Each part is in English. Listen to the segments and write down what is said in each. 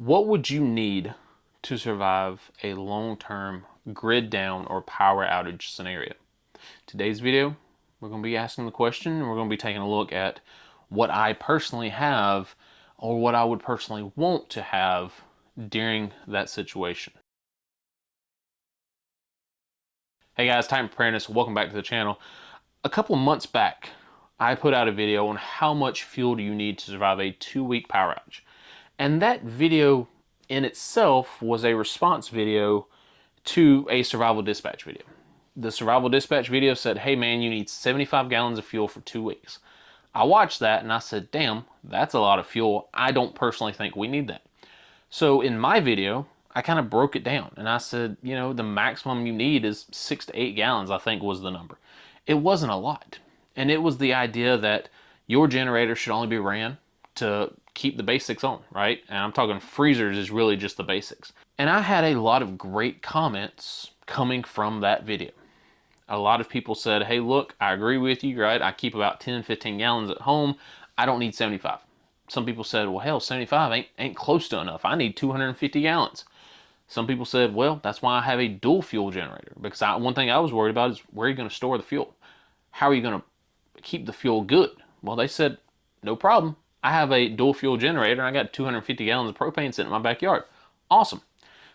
What would you need to survive a long-term grid down or power outage scenario? Today's video, we're going to be asking the question, and we're going to be taking a look at what I personally have or what I would personally want to have during that situation. Hey guys, Time Preparedness, welcome back to the channel. A couple of months back, I put out a video on how much fuel do you need to survive a 2-week power outage. And that video in itself was a response video to a survival dispatch video. The survival dispatch video said, hey man, you need 75 gallons of fuel for 2 weeks. I watched that and I said, damn, that's a lot of fuel. I don't personally think we need that. So in my video, I kind of broke it down and I said, you know, the maximum you need is 6 to 8 gallons, I think was the number. It wasn't a lot. And it was the idea that your generator should only be ran to keep the basics on, right? And I'm talking freezers is really just the basics. And I had a lot of great comments coming from that video. A lot of people said, hey, look, I agree with you, right? I keep about 10, 15 gallons at home. I don't need 75. Some people said, well, hell, 75 ain't close to enough. I need 250 gallons. Some people said, well, that's why I have a dual fuel generator, because one thing I was worried about is where are you going to store the fuel? How are you going to keep the fuel good? Well, they said, no problem. I have a dual fuel generator and I got 250 gallons of propane sitting in my backyard. Awesome.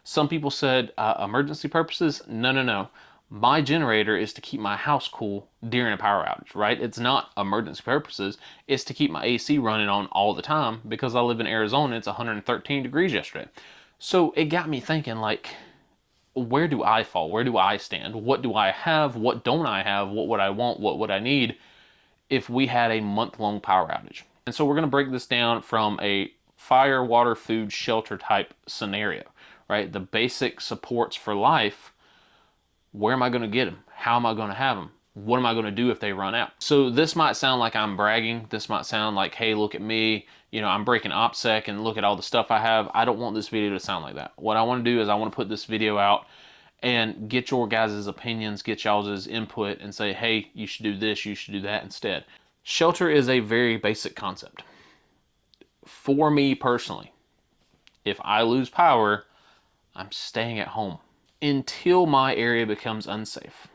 Some people said, emergency purposes? No. My generator is to keep my house cool during a power outage, right? It's not emergency purposes. It's to keep my AC running on all the time because I live in Arizona. It's 113 degrees yesterday. So it got me thinking, like, where do I fall? Where do I stand? What do I have? What don't I have? What would I want? What would I need if we had a month-long power outage? And so we're going to break this down from a fire, water, food, shelter type scenario, right? The basic supports for life. Where am I going to get them? How am I going to have them? What am I going to do if they run out? So this might sound like I'm bragging. This might sound like, hey, look at me. You know, I'm breaking OPSEC and look at all the stuff I have. I don't want this video to sound like that. What I want to do is I want to put this video out and get your guys' opinions, get y'all's input and say, hey, you should do this, you should do that instead. Shelter is a very basic concept. For me personally, if I lose power, I'm staying at home. Until my area becomes unsafe,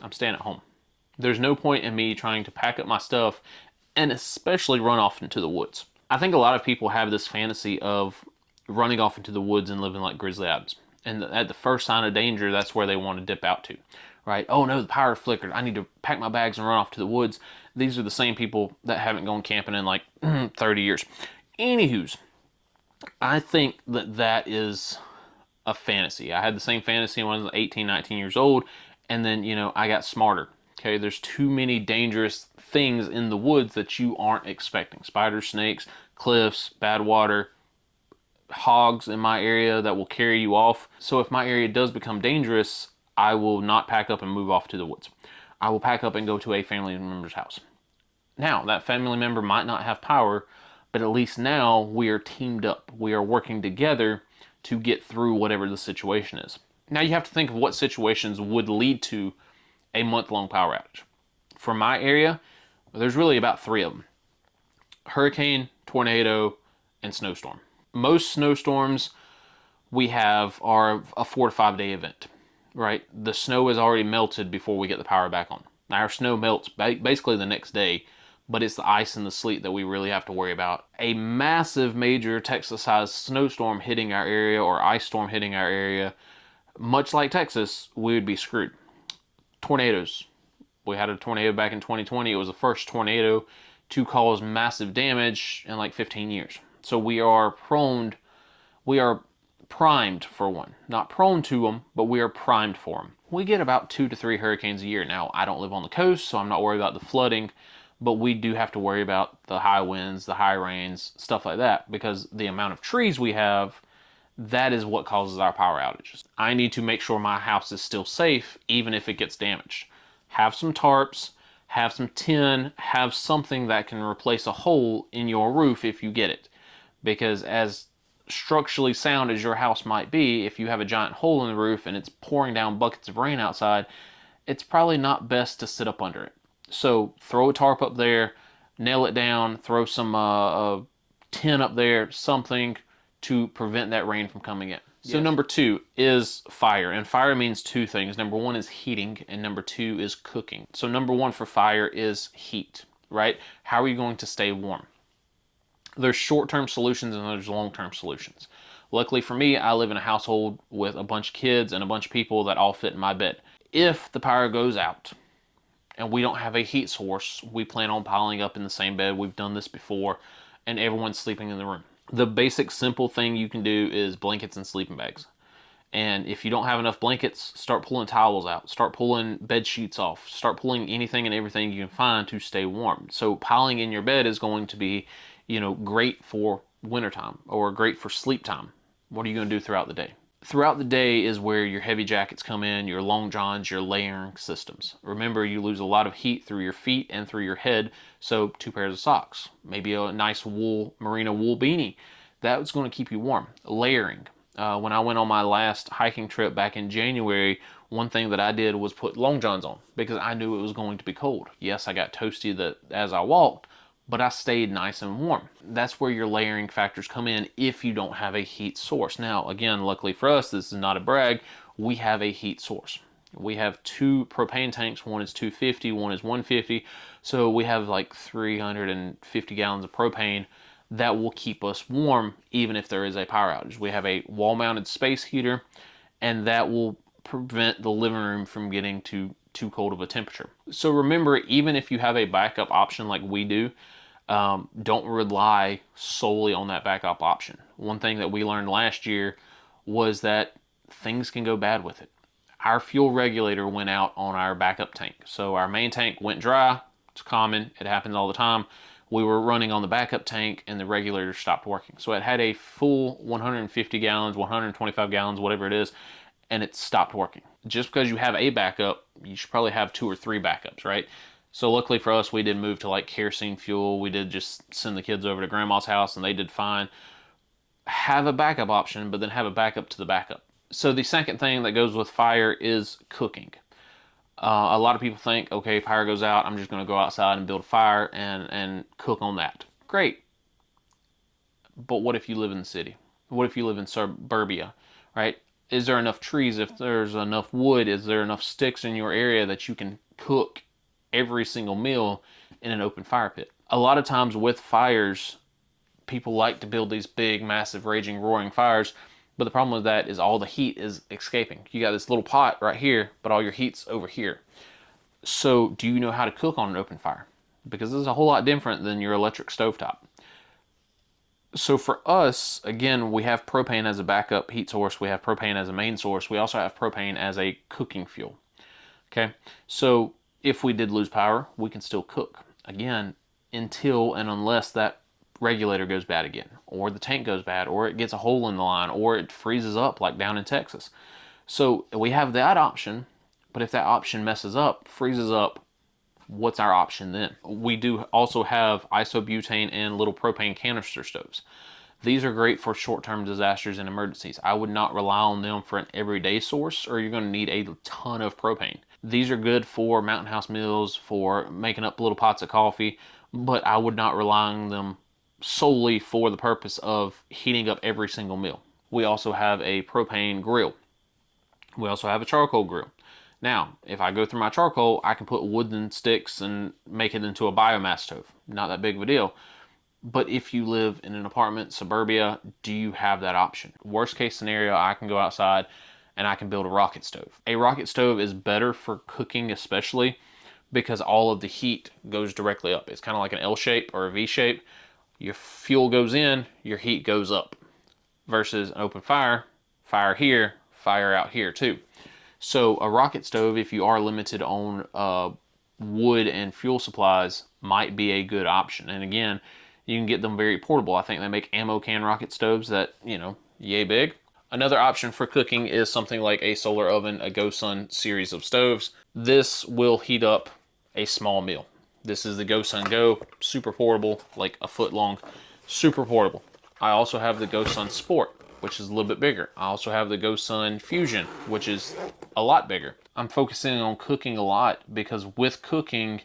I'm staying at home. There's no point in me trying to pack up my stuff and especially run off into the woods. I think a lot of people have this fantasy of running off into the woods and living like Grizzly Adams. And at the first sign of danger, that's where they want to dip out to, right? Oh no, the power flickered. I need to pack my bags and run off to the woods. These are the same people that haven't gone camping in like 30 years. Anywho's, I think that that is a fantasy. I had the same fantasy when I was 18, 19 years old, and then, you know, I got smarter. Okay, there's too many dangerous things in the woods that you aren't expecting. Spiders, snakes, cliffs, bad water, hogs in my area that will carry you off. So if my area does become dangerous, I will not pack up and move off to the woods. I will pack up and go to a family member's house. Now, that family member might not have power, but at least now we are teamed up. We are working together to get through whatever the situation is. Now you have to think of what situations would lead to a month-long power outage. For my area, there's really about 3 of them. Hurricane, tornado, and snowstorm. Most snowstorms we have are a 4 to 5 day event, right? The snow is already melted before we get the power back on. Now our snow melts basically the next day, but it's the ice and the sleet that we really have to worry about. A massive major Texas-sized snowstorm hitting our area or ice storm hitting our area, much like Texas, we would be screwed. Tornadoes. We had a tornado back in 2020. It was the first tornado to cause massive damage in like 15 years. So we are primed for one. Not prone to them, but we are primed for them. We get about 2 to 3 hurricanes a year. Now, I don't live on the coast, so I'm not worried about the flooding, but we do have to worry about the high winds, the high rains, stuff like that, because the amount of trees we have, that is what causes our power outages. I need to make sure my house is still safe, even if it gets damaged. Have some tarps, have some tin, have something that can replace a hole in your roof if you get it. Because as structurally sound as your house might be, if you have a giant hole in the roof and it's pouring down buckets of rain outside, it's probably not best to sit up under it. So throw a tarp up there, nail it down, throw some tin up there, something to prevent that rain from coming in. So number 2 is fire, and fire means two things. Number 1 is heating, and number 2 is cooking. So number 1 for fire is heat, right? How are you going to stay warm? There's short-term solutions and there's long-term solutions. Luckily for me, I live in a household with a bunch of kids and a bunch of people that all fit in my bed. If the power goes out and we don't have a heat source, we plan on piling up in the same bed. We've done this before, and everyone's sleeping in the room. The basic simple thing you can do is blankets and sleeping bags. And if you don't have enough blankets, start pulling towels out, start pulling bed sheets off, start pulling anything and everything you can find to stay warm. So piling in your bed is going to be, great for wintertime or great for sleep time. What are you going to do throughout the day? Throughout the day is where your heavy jackets come in, your long johns, your layering systems. Remember, you lose a lot of heat through your feet and through your head, so 2 pairs of socks, maybe a nice merino wool beanie. That's going to keep you warm. Layering. When I went on my last hiking trip back in January, one thing that I did was put long johns on because I knew it was going to be cold. Yes, I got toasty as I walked, but I stayed nice and warm. That's where your layering factors come in if you don't have a heat source. Now, again, luckily for us, this is not a brag, we have a heat source. We have 2 propane tanks. One is 250, one is 150. So we have like 350 gallons of propane that will keep us warm even if there is a power outage. We have a wall-mounted space heater, and that will prevent the living room from getting too cold of a temperature. So remember, even if you have a backup option like we do, don't rely solely on that backup option. One thing that we learned last year was that things can go bad with it. Our fuel regulator went out on our backup tank. So our main tank went dry. It's common. It happens all the time. We were running on the backup tank and the regulator stopped working. So it had a full 150 gallons, 125 gallons, whatever it is, and it stopped working. Just because you have a backup, you should probably have 2 or 3 backups, right? So luckily for us, we did move to like kerosene fuel. We did just send the kids over to grandma's house and they did fine. Have a backup option, but then have a backup to the backup. So the second thing that goes with fire is cooking. A lot of people think, okay, power goes out, I'm just going to go outside and build a fire and cook on that. Great. But what if you live in the city? What if you live in suburbia, right? Is there enough trees? If there's enough wood, is there enough sticks in your area that you can cook every single meal in an open fire pit? A lot of times with fires, people like to build these big, massive, raging, roaring fires. But the problem with that is all the heat is escaping. You got this little pot right here, but all your heat's over here. So do you know how to cook on an open fire? Because this is a whole lot different than your electric stovetop. So for us, again, we have propane as a backup heat source. We have propane as a main source. We also have propane as a cooking fuel. Okay, so if we did lose power, we can still cook. Again, until and unless that regulator goes bad again, or the tank goes bad, or it gets a hole in the line, or it freezes up like down in Texas. So we have that option, but if that option messes up, freezes up, what's our option then? We do also have isobutane and little propane canister stoves. These are great for short-term disasters and emergencies. I would not rely on them for an everyday source, or you're going to need a ton of propane. These are good for mountain house meals, for making up little pots of coffee, but I would not rely on them solely for the purpose of heating up every single meal. We also have a propane grill. We also have a charcoal grill. Now, if I go through my charcoal, I can put wooden sticks and make it into a biomass stove. Not that big of a deal. But if you live in an apartment, suburbia, do you have that option? Worst case scenario, I can go outside and I can build a rocket stove. A rocket stove is better for cooking, especially because all of the heat goes directly up. It's kind of like an L shape or a V shape. Your fuel goes in, your heat goes up. Versus an open fire, fire here, fire out here too. So a rocket stove, if you are limited on wood and fuel supplies, might be a good option. And again, you can get them very portable. I think they make ammo can rocket stoves that, yay big. Another option for cooking is something like a solar oven, a GoSun series of stoves. This will heat up a small meal. This is the GoSun Go, super portable, like a foot long, super portable. I also have the GoSun Sport, which is a little bit bigger. I also have the GoSun Fusion, which is a lot bigger. I'm focusing on cooking a lot because with cooking,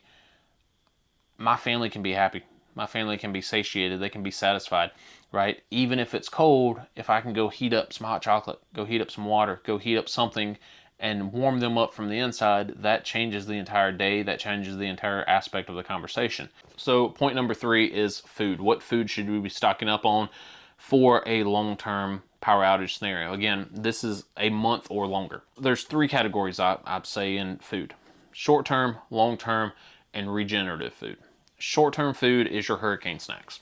my family can be happy. My family can be satiated. They can be satisfied. right? Even if it's cold, if I can go heat up some hot chocolate, go heat up some water, go heat up something and warm them up from the inside, that changes the entire day. That changes the entire aspect of the conversation. So point number 3 is food. What food should we be stocking up on for a long-term power outage scenario? Again, this is a month or longer. There's 3 categories I'd say in food: short-term, long-term, and regenerative food. Short-term food is your hurricane snacks: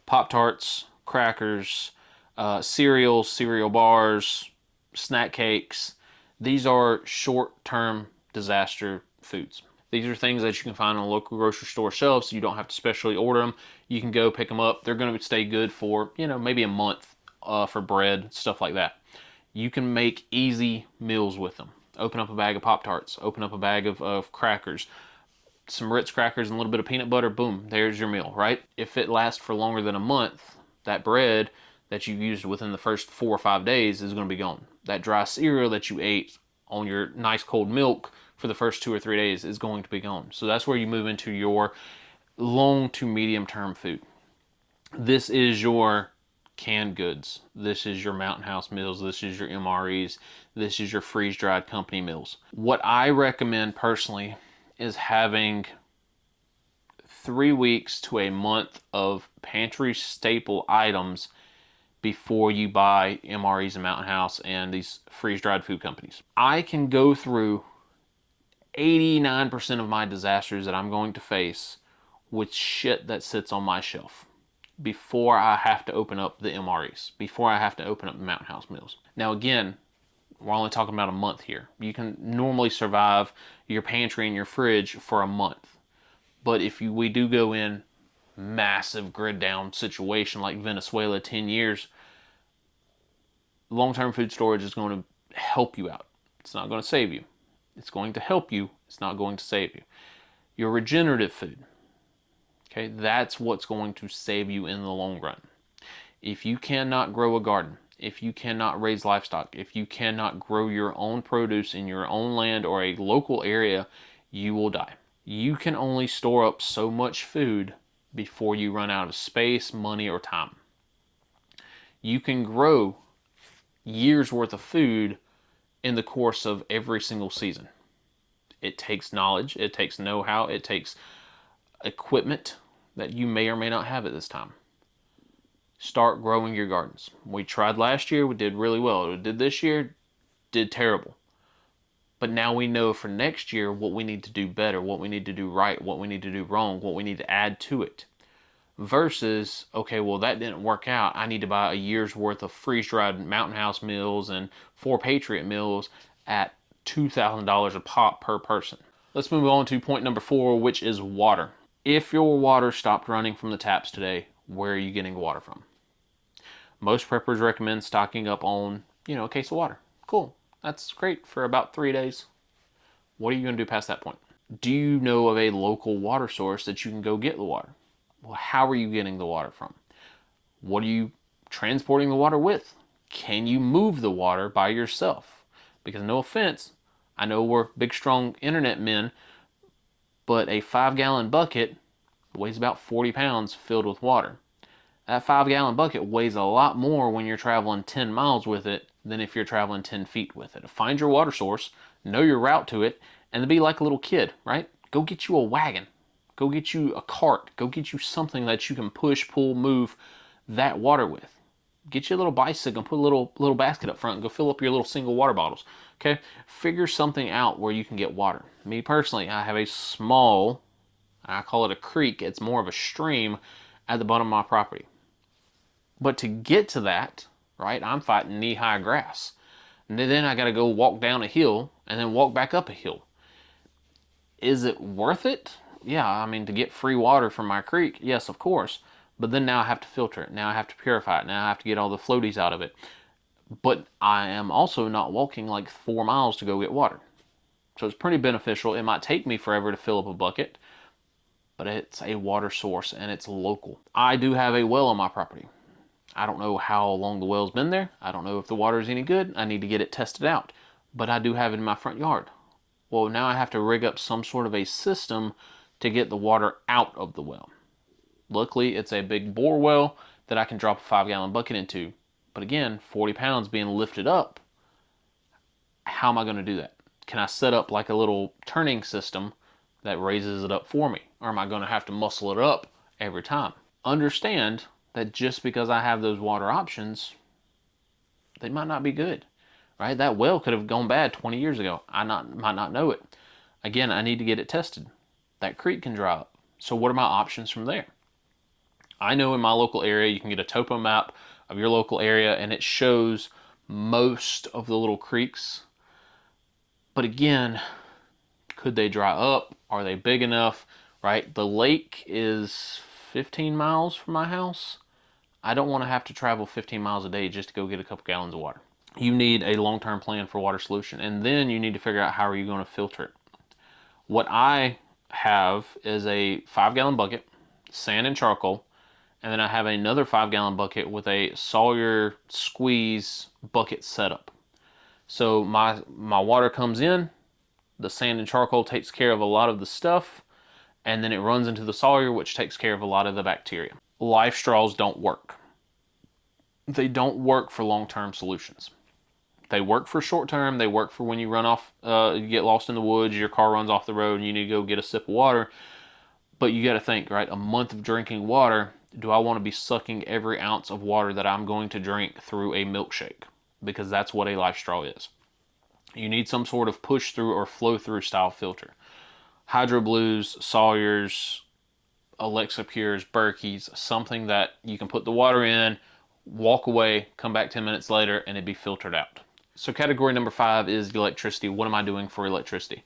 Pop-Tarts, crackers, cereals, cereal bars, snack cakes. These are short-term disaster foods. These are things that you can find on local grocery store shelves, so you don't have to specially order them. You can go pick them up. They're going to stay good for, maybe a month for bread, stuff like that. You can make easy meals with them. Open up a bag of Pop-Tarts, open up a bag of crackers, some Ritz crackers and a little bit of peanut butter, boom, there's your meal, right? If it lasts for longer than a month, that bread that you used within the first 4 or 5 days is going to be gone. That dry cereal that you ate on your nice cold milk for the first 2 or 3 days is going to be gone. So that's where you move into your long to medium term food. This is your canned goods. This is your Mountain House meals. This is your MREs. This is your freeze-dried company meals. What I recommend personally is having 3 weeks to a month of pantry staple items before you buy MREs and Mountain House and these freeze-dried food companies. I can go through 89% of my disasters that I'm going to face with shit that sits on my shelf before I have to open up the MREs, before I have to open up the Mountain House meals. Now again, we're only talking about a month here. You can normally survive your pantry and your fridge for a month. But if we do go in massive grid down situation like Venezuela 10 years, long-term food storage is going to help you out. It's not going to save you. It's going to help you. It's not going to save you. Your regenerative food, okay, that's what's going to save you in the long run. If you cannot grow a garden, if you cannot raise livestock, if you cannot grow your own produce in your own land or a local area, you will die. You can only store up so much food before you run out of space, money, or time. You can grow years worth of food in the course of every single season. It takes knowledge, it takes know-how, it takes equipment that you may or may not have at this time. Start growing your gardens. We tried last year, we did really well. We did this year, did terrible. But now we know for next year what we need to do better, what we need to do right, what we need to do wrong, what we need to add to it. Versus, okay, well that didn't work out. I need to buy a year's worth of freeze-dried Mountain House meals and 4 Patriot meals at $2,000 a pop per person. Let's move on to point number 4, which is water. If your water stopped running from the taps today, where are you getting water from? Most preppers recommend stocking up on, a case of water. Cool. That's great for about 3 days. What are you going to do past that point? Do you know of a local water source that you can go get the water? Well, how are you getting the water from? What are you transporting the water with? Can you move the water by yourself? Because no offense, I know we're big, strong internet men, but a 5-gallon bucket weighs about 40 pounds filled with water. That 5-gallon bucket weighs a lot more when you're traveling 10 miles with it than if you're traveling 10 feet with it. Find your water source, know your route to it, and be like a little kid, right? Go get you a wagon. Go get you a cart. Go get you something that you can push, pull, move that water with. Get you a little bicycle and put a little basket up front and go fill up your little single water bottles. Okay? Figure something out where you can get water. Me personally, I have a small, I call it a creek. It's more of a stream at the bottom of my property. But to get to that, right, I'm fighting knee-high grass. And then I got to go walk down a hill and then walk back up a hill. Is it worth it? Yeah, I mean, to get free water from my creek, yes, of course. But then now I have to filter it. Now I have to purify it. Now I have to get all the floaties out of it. But I am also not walking like 4 miles to go get water. So it's pretty beneficial. It might take me forever to fill up a bucket, but it's a water source and it's local. I do have a well on my property. I don't know how long the well's been there. I don't know if the water is any good. I need to get it tested out. But I do have it in my front yard. Well, now I have to rig up some sort of a system to get the water out of the well. Luckily, it's a big bore well. that I can drop a 5-gallon bucket into. But again, 40 pounds being lifted up, how am I going to do that? Can I set up like a little turning system that raises it up for me? Or am I going to have to muscle it up every time? Understand that just because I have those water options, they might not be good, right? That well could have gone bad 20 years ago. I might not know it. Again, I need to get it tested. That creek can dry up. So what are my options from there? I know in my local area, you can get a topo map of your local area and it shows most of the little creeks. But again, could they dry up? Are they big enough, right? The lake is 15 miles from my house. I don't want to have to travel 15 miles a day just to go get a couple gallons of water. You need a long-term plan for water solution, and then you need to figure out how are you going to filter it. What I have is a 5-gallon bucket, sand and charcoal, and then I have another 5-gallon bucket with a Sawyer squeeze bucket setup. So my water comes in, the sand and charcoal takes care of a lot of the stuff, and then it runs into the Sawyer, which takes care of a lot of the bacteria. Life straws don't work. They don't work for long-term solutions. They work for short-term. They work for when you run off, you get lost in the woods, your car runs off the road, and you need to go get a sip of water. But you got to think, right? A month of drinking water, do I want to be sucking every ounce of water that I'm going to drink through a milkshake? Because that's what a life straw is. You need some sort of push through or flow through style filter. Hydro Blues, Sawyers, Alexa Pures, Berkey's, something that you can put the water in, walk away, come back 10 minutes later, and it'd be filtered out. So category number 5 is electricity. What am I doing for electricity?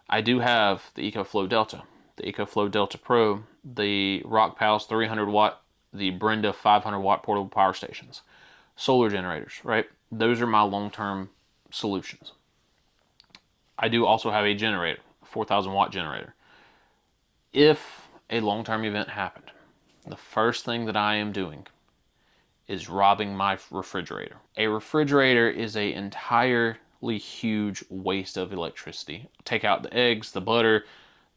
I do have the Ecoflow Delta, the Ecoflow Delta Pro, the Rock Pals 300 watt, the Brenda 500 watt portable power stations, solar generators, right? Those are my long-term solutions. I do also have a generator, a 4,000 watt generator. If a long-term event happened, the first thing that I am doing is robbing my refrigerator. A refrigerator is an entirely huge waste of electricity. Take out the eggs, the butter,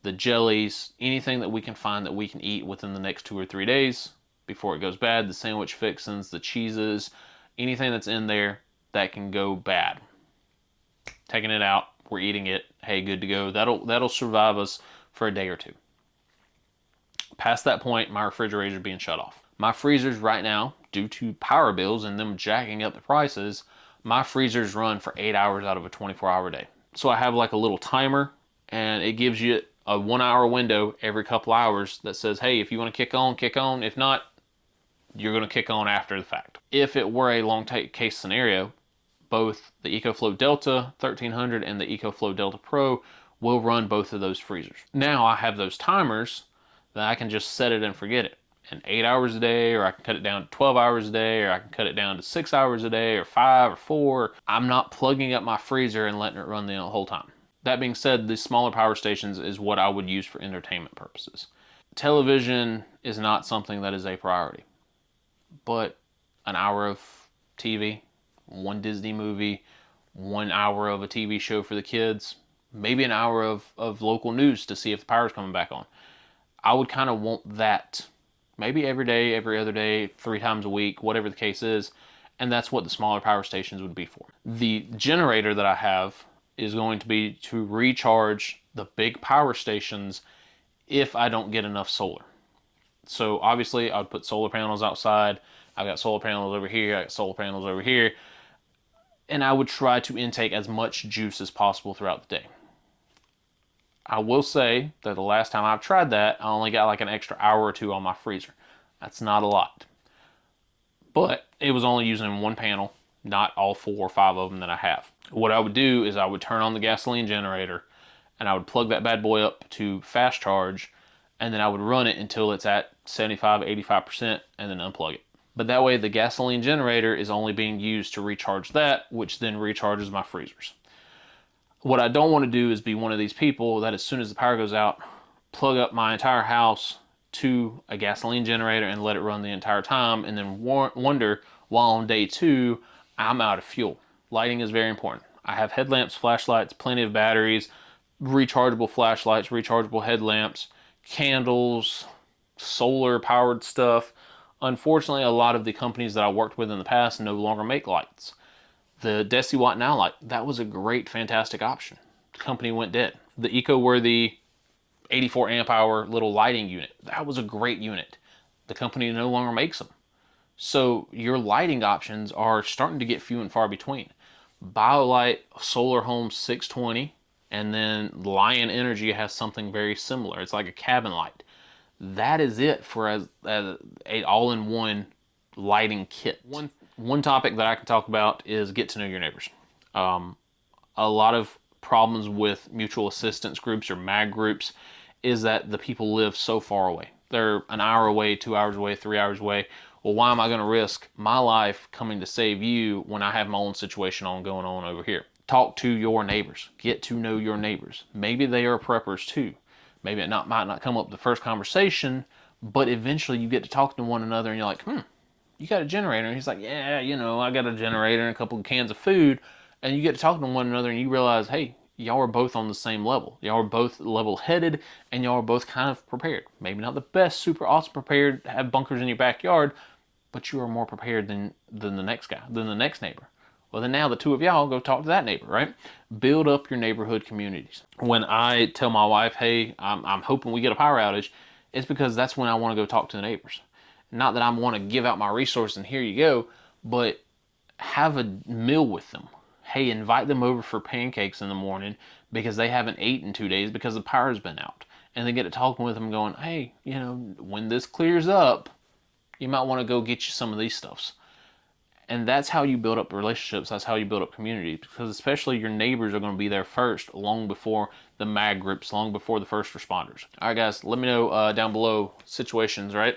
the jellies, anything that we can find that we can eat within the next 2 or 3 days before it goes bad, the sandwich fixings, the cheeses, anything that's in there that can go bad. Taking it out, we're eating it, hey, good to go. That'll survive us for a day or two. Past that point, my refrigerator is being shut off. My freezers right now, due to power bills and them jacking up the prices, my freezers run for 8 hours out of a 24-hour day. So I have like a little timer, and it gives you a 1-hour window every couple hours that says, hey, if you want to kick on, kick on. If not, you're going to kick on after the fact. If it were a long case scenario, both the Ecoflow Delta 1300 and the Ecoflow Delta Pro will run both of those freezers. Now I have those timers that I can just set it and forget it. And 8 hours a day, or I can cut it down to 12 hours a day, or I can cut it down to 6 hours a day, or 5 or 4. I'm not plugging up my freezer and letting it run the whole time. That being said, the smaller power stations is what I would use for entertainment purposes. Television is not something that is a priority. But an hour of TV, one Disney movie, 1 hour of a TV show for the kids, maybe an hour of local news to see if the power's coming back on. I would kind of want that maybe every day, every other day, 3 times a week, whatever the case is, and that's what the smaller power stations would be for. The generator that I have is going to be to recharge the big power stations if I don't get enough solar. So obviously I would put solar panels outside. I've got solar panels over here, I got solar panels over here, and I would try to intake as much juice as possible throughout the day. I will say that the last time I've tried that, I only got like an extra hour or 2 on my freezer. That's not a lot. But it was only using 1 panel, not all 4 or 5 of them that I have. What I would do is I would turn on the gasoline generator and I would plug that bad boy up to fast charge, and then I would run it until it's at 75, 85% and then unplug it. But that way the gasoline generator is only being used to recharge that, which then recharges my freezers. What I don't want to do is be one of these people that as soon as the power goes out, plug up my entire house to a gasoline generator and let it run the entire time, and then wonder while on day 2 I'm out of fuel. Lighting is very important. I have headlamps, flashlights, plenty of batteries, rechargeable flashlights, rechargeable headlamps, candles, solar powered stuff. Unfortunately, a lot of the companies that I worked with in the past no longer make lights. The Deciwatt Now light, that was a great, fantastic option. The company went dead. The eco-worthy 84 amp hour little lighting unit, that was a great unit. The company no longer makes them. So your lighting options are starting to get few and far between. BioLite Solar Home 620, and then Lion Energy has something very similar. It's like a cabin light. That is it for a all-in-one lighting kit. One topic that I can talk about is get to know your neighbors. A lot of problems with mutual assistance groups or MAG groups is that the people live so far away. They're an hour away, 2 hours away, 3 hours away. Well, why am I going to risk my life coming to save you when I have my own situation going on over here? Talk to your neighbors. Get to know your neighbors. Maybe they are preppers too. Maybe it might not come up the first conversation, but eventually you get to talk to one another and you're like, you got a generator? And he's like, yeah, I got a generator and a couple of cans of food. And you get to talk to one another and you realize, hey, y'all are both on the same level. Y'all are both level-headed and y'all are both kind of prepared. Maybe not the best, super awesome prepared, have bunkers in your backyard, but you are more prepared than the next guy, than the next neighbor. Well, then now the two of y'all go talk to that neighbor, right? Build up your neighborhood communities. When I tell my wife, hey, I'm hoping we get a power outage, it's because that's when I want to go talk to the neighbors. Not that I want to give out my resource and here you go, but have a meal with them. Hey, invite them over for pancakes in the morning because they haven't eaten in 2 days because the power's been out. And they get to talking with them going, hey, when this clears up, you might want to go get you some of these stuffs. And that's how you build up relationships. That's how you build up community, because especially your neighbors are going to be there first, long before the MAG groups, long before the first responders. All right, guys, let me know down below situations, right?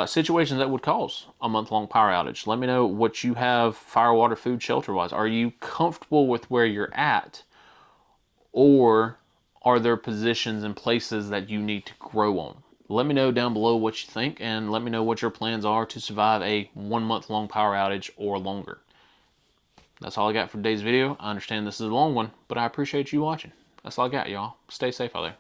Situations that would cause a month-long power outage. Let me know what you have fire, water, food, shelter-wise. Are you comfortable with where you're at, or are there positions and places that you need to grow on? Let me know down below what you think, and let me know what your plans are to survive a 1 month long power outage or longer. That's all I got for today's video. I understand this is a long one, but I appreciate you watching. That's all I got, y'all. Stay safe out there.